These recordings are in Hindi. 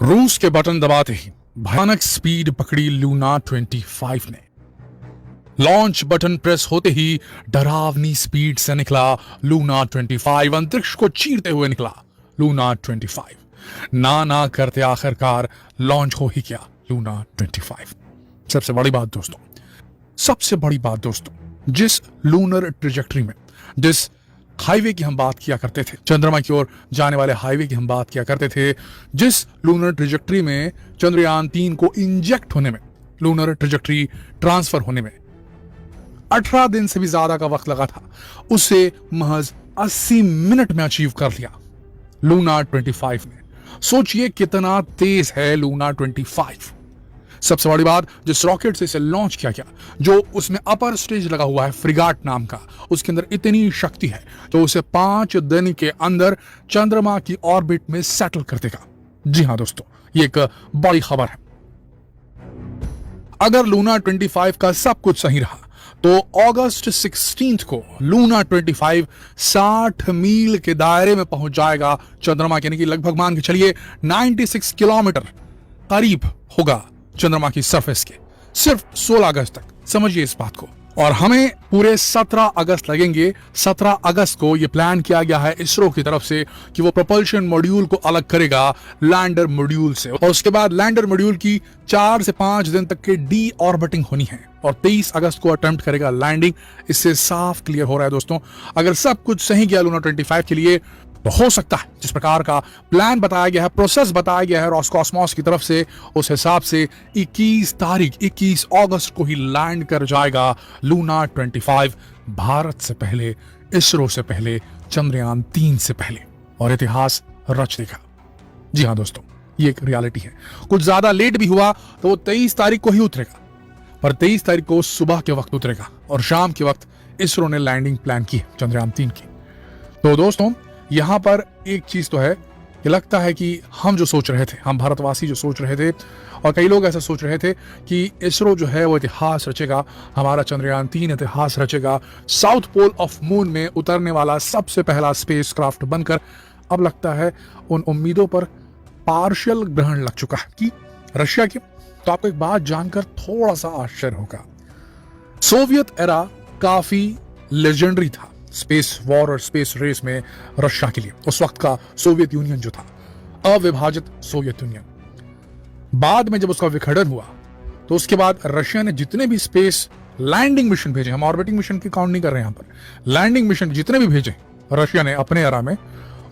रूस के बटन दबाते ही भयानक स्पीड पकड़ी लूना 25 ने। लॉन्च बटन प्रेस होते ही डरावनी स्पीड से निकला लूना 25। अंतरिक्ष को चीरते हुए निकला लूना 25। ना करते आखिरकार लॉन्च हो ही गया लूना 25। सबसे बड़ी बात दोस्तों, जिस लूनर ट्रेजेक्टरी में, जिस हाईवे की हम बात किया करते थे, चंद्रमा की ओर जाने वाले हाईवे की हम बात किया करते थे, जिस लूनर ट्रेजेक्टरी में चंद्रयान 3 को इंजेक्ट होने में, लूनर ट्रेजेक्टरी ट्रांसफर होने में 18 दिन से भी ज्यादा का वक्त लगा था, उसे महज 80 मिनट में अचीव कर लिया लूना 25 ने। सोचिए कितना तेज है लूना 25। सबसे बड़ी बात, जिस रॉकेट से इसे लॉन्च किया गया, जो उसमें अपर स्टेज लगा हुआ है फ्रिगाट नाम का, उसके अंदर इतनी शक्ति है तो उसे 5 दिन के अंदर चंद्रमा की ऑर्बिट में सेटल कर देगा। जी हां दोस्तों, ये एक बड़ी खबर है। अगर लूना 25 का सब कुछ सही रहा तो अगस्त 16 को लूना 25 60 मील के दायरे में पहुंच जाएगा चंद्रमा के, यानी कि लगभग मान के चलिए 96 किलोमीटर करीब होगा चंद्रमा की सरफेस के, सिर्फ 16 अगस्त तक। समझिए इस बात को। और हमें पूरे 17 अगस्त लगेंगे। 17 अगस्त को यह प्लान किया गया है इसरो की तरफ से कि वो प्रोपल्शन मॉड्यूल को अलग करेगा लैंडर मॉड्यूल से, और उसके बाद लैंडर मॉड्यूल की 4 से 5 दिन तक के डी ऑर्बिटिंग होनी है और 23 अगस्त को अटेम्प्ट करेगा लैंडिंग। इससे साफ क्लियर हो रहा है दोस्तों, अगर सब कुछ सही गया लूना 25 के लिए तो हो सकता है जिस प्रकार का प्लान बताया गया है, प्रोसेस बताया गया है रॉसकॉस्मोस की तरफ से, उस हिसाब से 21 अगस्त को ही लैंड कर जाएगा लूना 25, भारत से पहले, इसरो से पहले, चंद्रयान 3 से पहले, और इतिहास रच देगा। जी हां दोस्तों, ये एक रियलिटी है। कुछ ज्यादा लेट भी हुआ तो वो 23 तारीख को ही उतरेगा, पर 23 तारीख को सुबह के वक्त उतरेगा और शाम के वक्त इसरो ने लैंडिंग प्लान की चंद्रयान 3 की। तो दोस्तों, यहां पर एक चीज तो है कि लगता है कि हम जो सोच रहे थे, हम भारतवासी जो सोच रहे थे, और कई लोग ऐसा सोच रहे थे कि इसरो जो है वो इतिहास रचेगा, हमारा चंद्रयान 3 इतिहास रचेगा, साउथ पोल ऑफ मून में उतरने वाला सबसे पहला स्पेसक्राफ्ट बनकर। अब लगता है उन उम्मीदों पर पार्शियल ग्रहण लग चुका है कि रशिया की। तो आपको एक बात जानकर थोड़ा सा आश्चर्य होगा, सोवियत एरा काफी लेजेंडरी था स्पेस वॉर और स्पेस रेस में रशिया के लिए। उस वक्त का सोवियत यूनियन जो था, अविभाजित सोवियत यूनियन, बाद में जब उसका विखंडन हुआ तो उसके बाद रशिया ने जितने भी स्पेस लैंडिंग मिशन भेजे, हम ऑर्बिटिंग मिशन की काउंट नहीं कर रहे हैं यहां पर, लैंडिंग मिशन जितने भी भेजे रशिया ने अपने एरा में,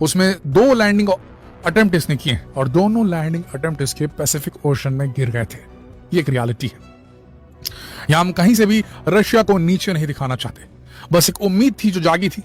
उसमें 2 लैंडिंग अटेम्प्ट इसने किए और दोनों लैंडिंग अटेम्प्ट इसके पैसिफिक ओशन में गिर गए थे। ये एक रियलिटी है। यहां हम कहीं से भी रशिया को नीचे नहीं दिखाना चाहते, बस एक उम्मीद थी जो जागी थी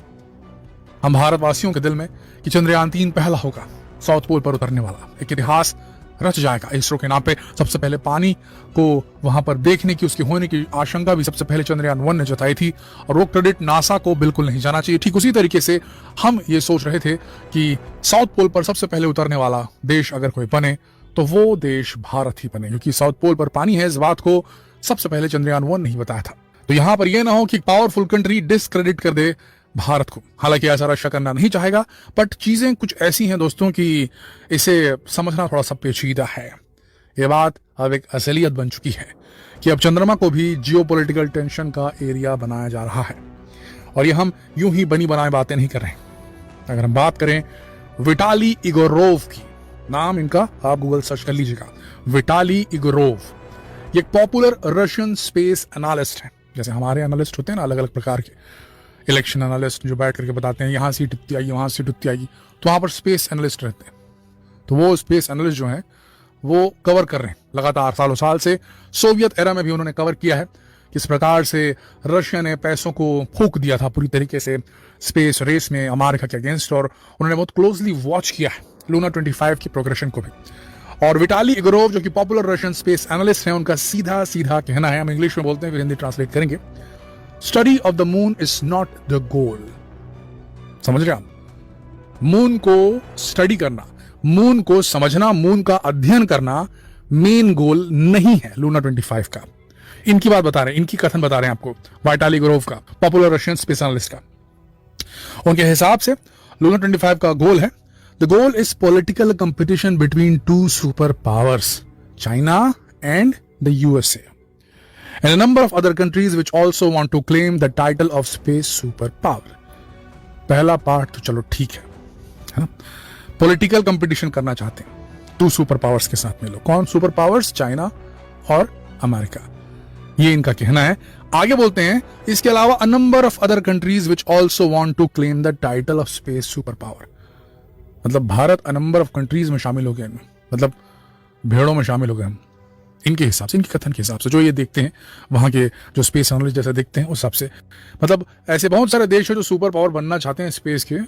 हम भारतवासियों के दिल में कि चंद्रयान 3 पहला होगा साउथ पोल पर उतरने वाला, एक इतिहास रच जाएगा इसरो के नाम पे। सबसे पहले पानी को वहां पर देखने की, उसकी होने की आशंका भी सबसे पहले चंद्रयान 1 ने जताई थी, और वो क्रेडिट नासा को बिल्कुल नहीं जाना चाहिए। ठीक उसी तरीके से हम ये सोच रहे थे कि साउथ पोल पर सबसे पहले उतरने वाला देश अगर कोई बने तो वो देश भारत ही बने, क्योंकि साउथ पोल पर पानी है। इस बात को सबसे पहले चंद्रयान 1 नहीं बताया था। तो यहां पर यह ना हो कि पावरफुल कंट्री डिस्क्रेडिट कर दे भारत को। हालांकि ऐसा रशिया करना नहीं चाहेगा, बट चीजें कुछ ऐसी हैं दोस्तों कि इसे समझना थोड़ा सा पेचीदा है। यह बात अब एक असलियत बन चुकी है कि अब चंद्रमा को भी जियोपॉलिटिकल टेंशन का एरिया बनाया जा रहा है, और ये हम यूं ही बनी बनाए बातें नहीं कर रहे हैं। अगर हम बात करें विटाली इगोरोव की, नाम इनका आप गूगल सर्च कर लीजिएगा, विटाली इगोरोव, ये एक पॉपुलर रशियन स्पेस एनालिस्ट है। जैसे हमारे एनालिस्ट होते हैं ना, अलग अलग प्रकार के इलेक्शन एनालिस्ट जो बैठ करके बताते हैं यहां सीट इतनी आएगी, वहां सीट इतनी आएगी, तो वहां पर स्पेस एनालिस्ट रहते हैं। तो वो स्पेस एनालिस्ट जो हैं वो कवर कर रहे हैं लगातार सालों साल से। सोवियत एरा में भी उन्होंने कवर किया है किस प्रकार से रशिया ने पैसों को फूंक दिया था पूरी तरीके से स्पेस रेस में अमेरिका के अगेंस्ट, और उन्होंने बहुत क्लोजली वॉच किया है लूना 25 की प्रोग्रेशन को भी। और विटाली इगोरोव जो कि पॉपुलर रशियन स्पेस एनालिस्ट हैं, उनका सीधा सीधा कहना है, हम इंग्लिश में बोलते हैं फिर हिंदी ट्रांसलेट करेंगे, study of the moon is not the goal. समझ रहे आप? मून को स्टडी करना, मून को समझना, मून का अध्ययन करना मेन गोल नहीं है लूना 25 का। इनकी बात बता रहे हैं, इनकी कथन बता रहे हैं आपको, विटाली इगोरोव का, पॉपुलर रशियन स्पेस एनालिस्ट का। उनके हिसाब से लूना 25 का गोल है The goal is political competition between two superpowers, China and the USA, and a number of other countries which also want to claim the title of space superpower. पहला पार्ट तो चलो ठीक है ना, पॉलिटिकल कंपटीशन करना चाहते हैं टू सुपर पावर्स के साथ में। लो कौन सुपर पावर्स? चाइना और अमेरिका, ये इनका कहना है। आगे बोलते हैं इसके अलावा a number of other countries which also want to claim the title of space super power. मतलब Bharat a number of countries में शामिल हो गए, मतलब भेड़ों में शामिल हो गए हम, इनके हिसाब से, इनके कथन के हिसाब से, जो ये देखते हैं वहां के जो स्पेस एनालिस्ट जैसे देखते हैं उस हिसाब से। मतलब ऐसे बहुत सारे देश हैं जो सुपर पावर बनना चाहते हैं स्पेस के,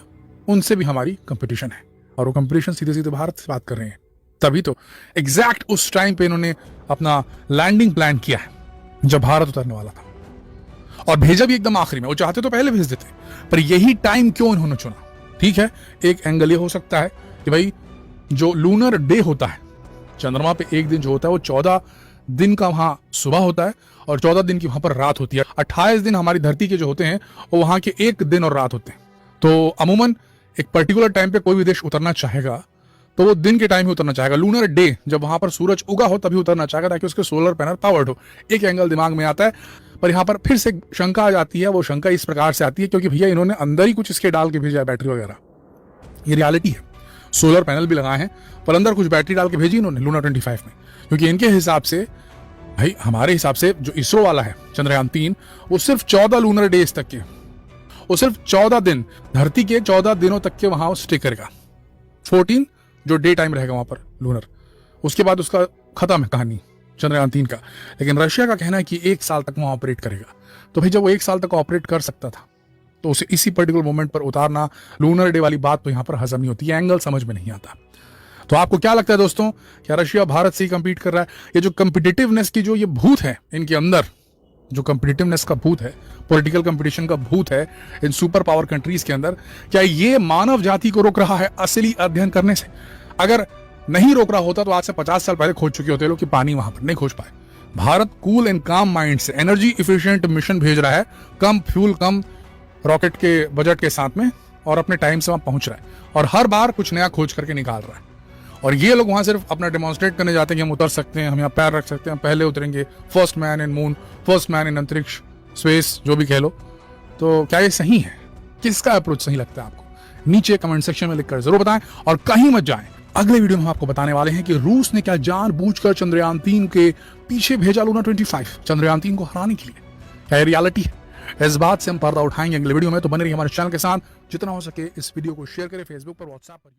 उनसे भी हमारी कंपटीशन है, और वो कंपटीशन सीधे सीधे भारत से बात कर रहे हैं। तभी तो एग्जैक्ट उस टाइम पे इन्होंने अपना लैंडिंग प्लान किया है जब भारत उतरने वाला था, और भेजा भी एकदम आखिरी में। वो चाहते तो पहले भेज देते, पर यही टाइम क्यों इन्होंने चुना? ठीक है, एक एंगल ये हो सकता है कि भाई जो लूनर डे होता है, चंद्रमा पे एक दिन जो होता है वो 14 दिन का वहां सुबह होता है और 14 दिन की वहां पर रात होती है। 28 दिन हमारी धरती के जो होते हैं वो वहां के एक दिन और रात होते हैं। तो अमूमन एक पर्टिकुलर टाइम पे कोई भी देश उतरना चाहेगा तो वो दिन के टाइम ही उतरना चाहेगा, लूनर डे जब वहां पर सूरज उगा हो तभी उतरना चाहेगा, ताकि उसके सोलर पैनल पावर्ड हो। एक एंगल दिमाग में आता है, पर यहाँ पर फिर से शंका आ जाती है। वो शंका इस प्रकार से आती है क्योंकि भैया इन्होंने अंदर ही कुछ इसके डाल के भेजा है, बैटरी वगैरह, ये रियलिटी है। सोलर पैनल भी लगाए हैं पर अंदर कुछ बैटरी डाल के भेजी इन्होंने लूना 25 में, क्योंकि इनके हिसाब से, भाई हमारे हिसाब से जो इसरो वाला है चंद्रयान 3, वो सिर्फ 14 लूनर डेज तक के, वो सिर्फ 14 दिन, धरती के 14 दिनों तक के वहां स्टे करेगा। 14 जो डे टाइम रहेगा वहां पर लूनर, उसके बाद उसका खत्म है कहानी चंद्रयान 3 का। लेकिन रशिया का कहना है कि 1 साल तक वहां ऑपरेट करेगा। तो भाई जब वो 1 साल तक ऑपरेट कर सकता था तो उसे इसी पर्टिकुलर मोमेंट पर उतारना, लूनर डे वाली बात तो यहां पर हजम नहीं होती, ये एंगल समझ में नहीं आता। तो आपको क्या लगता है दोस्तों, क्या रशिया भारत से ही कंपीट कर रहा है? ये जो कंपिटिटिवनेस की जो ये भूत है इनके अंदर, जो कंपिटिटिवनेस का भूत है, पॉलिटिकल कंपटीशन का भूत है इन सुपर पावर कंट्रीज के अंदर, क्या ये मानव जाति को रोक रहा है असली अध्ययन करने से? अगर नहीं रोक रहा होता तो आज से 50 साल पहले खोज चुके होते लोग कि पानी वहां पर नहीं खोज पाए। भारत कूल एंड काम माइंड से एनर्जी इफिशिएंट मिशन भेज रहा है, कम फ्यूल कम रॉकेट के बजट के साथ में, और अपने टाइम से वहां पहुंच रहा है, और हर बार कुछ नया खोज करके निकाल रहा है। और ये लोग वहां सिर्फ अपना डेमोन्स्ट्रेट करने जाते हैं कि हम उतर सकते हैं, हम यहाँ पैर रख सकते हैं, हम पहले उतरेंगे, first man in moon, first man in अंतरिक्ष, स्पेस, जो भी कह लो। तो क्या ये सही है? किसका अप्रोच सही लगता है आपको? नीचे कमेंट सेक्शन में लिखकर जरूर बताएं, और कहीं मत जाएं। अगले वीडियो में हम आपको बताने वाले हैं कि रूस ने क्या जानबूझकर चंद्रयान 3 के पीछे भेजा लूना 25, चंद्रयान 3 को हराने के लिए। क्या ये रियलिटी है? इस बात से हम पर्दा उठाएंगे अगले वीडियो में। तो बने रहिए हमारे चैनल के साथ, जितना हो सके इस वीडियो को शेयर करें फेसबुक पर, व्हाट्सएप पर।